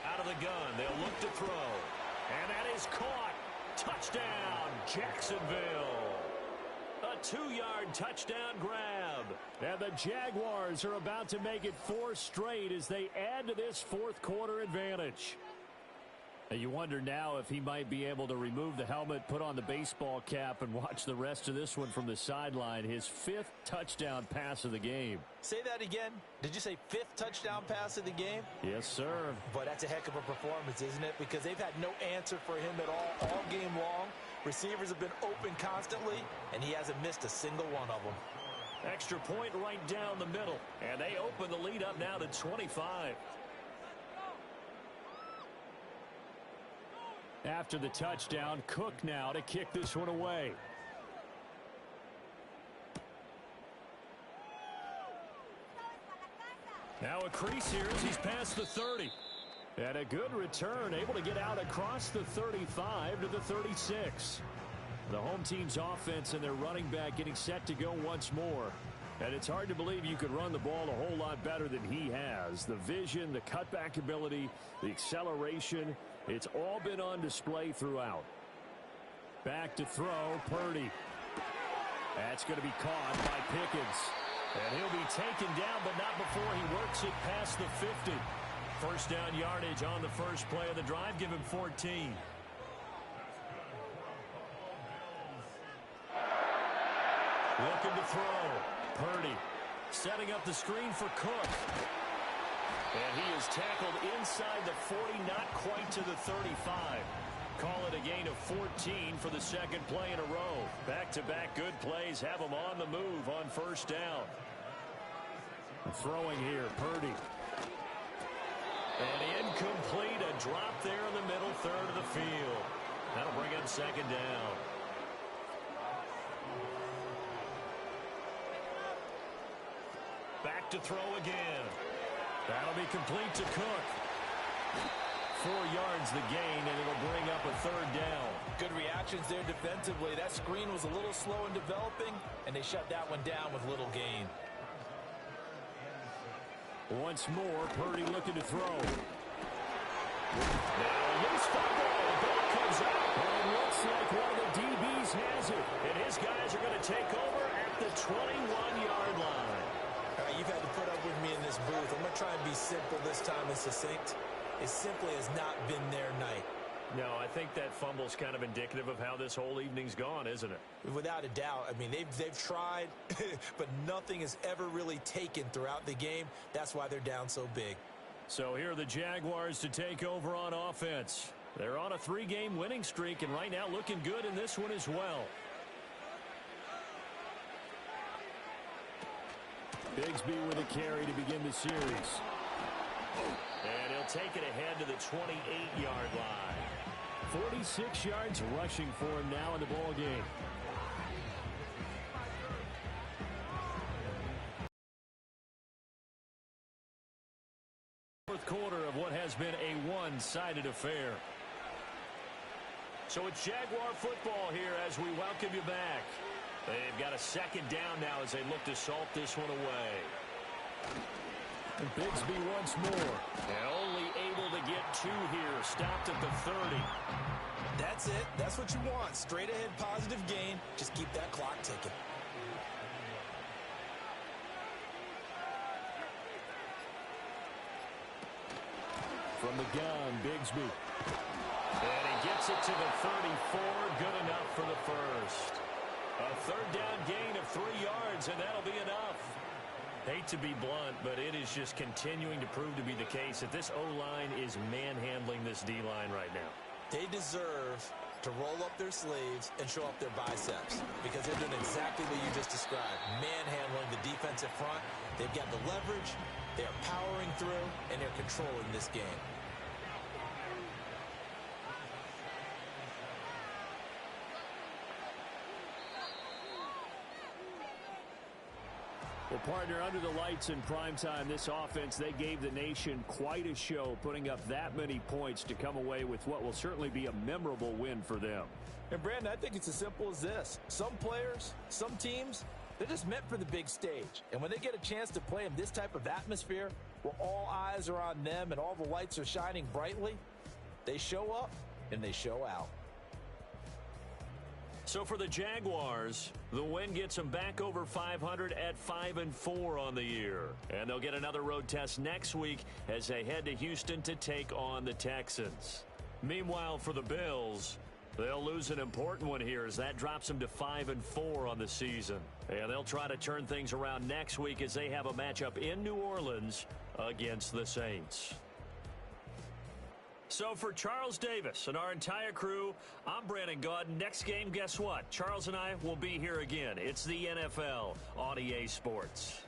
Out of the gun, they'll look to throw. And that is caught. Touchdown, Jacksonville. A 2-yard touchdown grab. And the Jaguars are about to make it 4 straight as they add to this fourth quarter advantage. And you wonder now if he might be able to remove the helmet, put on the baseball cap, and watch the rest of this one from the sideline. His 5th touchdown pass of the game. Say that again. Did you say 5th touchdown pass of the game? Yes, sir. But that's a heck of a performance, isn't it? Because they've had no answer for him at all game long. Receivers have been open constantly, and he hasn't missed a single one of them. Extra point right down the middle. And they open the lead up now to 25. After the touchdown, Cook now to kick this one away. Now a crease here as he's past the 30. And a good return, able to get out across the 35 to the 36. The home team's offense and their running back getting set to go once more. And it's hard to believe you could run the ball a whole lot better than he has. The vision, the cutback ability, the acceleration, it's all been on display throughout. Back to throw, Purdy. That's going to be caught by Pickens. And he'll be taken down, but not before he works it past the 50. First down yardage on the first play of the drive. Give him 14. Looking to throw. Purdy setting up the screen for Cook. And he is tackled inside the 40, not quite to the 35. Call it a gain of 14 for the second play in a row. Back-to-back good plays have him on the move on first down. Throwing here, Purdy. And incomplete, a drop there in the middle third of the field. That'll bring up second down. Back to throw again. That'll be complete to Cook. 4 yards the gain, and it'll bring up a third down. Good reactions there defensively. That screen was a little slow in developing, and they shut that one down with little gain. Once more, Purdy looking to throw. Now a loose fumble. The ball comes out. And it looks like one of the DBs has it. And his guys are going to take over at the 21-yard line. You've had to put up with me in this booth. I'm going to try and be simple this time and succinct. It simply has not been their night. No, I think that fumble's kind of indicative of how this whole evening's gone, isn't it? Without a doubt. I mean, they've tried, but nothing has ever really taken throughout the game. That's why they're down so big. So here are the Jaguars to take over on offense. They're on a 3-game winning streak, and right now looking good in this one as well. Bigsby with a carry to begin the series. And he'll take it ahead to the 28-yard line. 46 yards rushing for him now in the ball game. quarter of what has been a one-sided affair. So it's Jaguar football here as we welcome you back. They've got a second down now as they look to salt this one away. And Bigsby once more. And only able to get 2 here. Stopped at the 30. That's it. That's what you want. Straight ahead positive gain. Just keep that clock ticking. From the gun, Bigsby. And he gets it to the 34. Good enough for the first. A third down gain of 3 yards, and that'll be enough. Hate to be blunt, but it is just continuing to prove to be the case that this O-line is manhandling this D-line right now. They deserve to roll up their sleeves and show up their biceps because they're doing exactly what you just described, manhandling the defensive front. They've got the leverage, they're powering through, and they're controlling this game. Well, partner, under the lights in primetime, this offense, they gave the nation quite a show, putting up that many points to come away with what will certainly be a memorable win for them. And, Brandon, I think it's as simple as this. Some players, some teams, they're just meant for the big stage. And when they get a chance to play in this type of atmosphere, where all eyes are on them and all the lights are shining brightly, they show up and they show out. So for the Jaguars, the win gets them back over 500 at 5-4 on the year. And they'll get another road test next week as they head to Houston to take on the Texans. Meanwhile, for the Bills, they'll lose an important one here as that drops them to 5-4 on the season. And they'll try to turn things around next week as they have a matchup in New Orleans against the Saints. So for Charles Davis and our entire crew, I'm Brandon Gaudin. Next game, guess what? Charles and I will be here again. It's the NFL on EA Sports.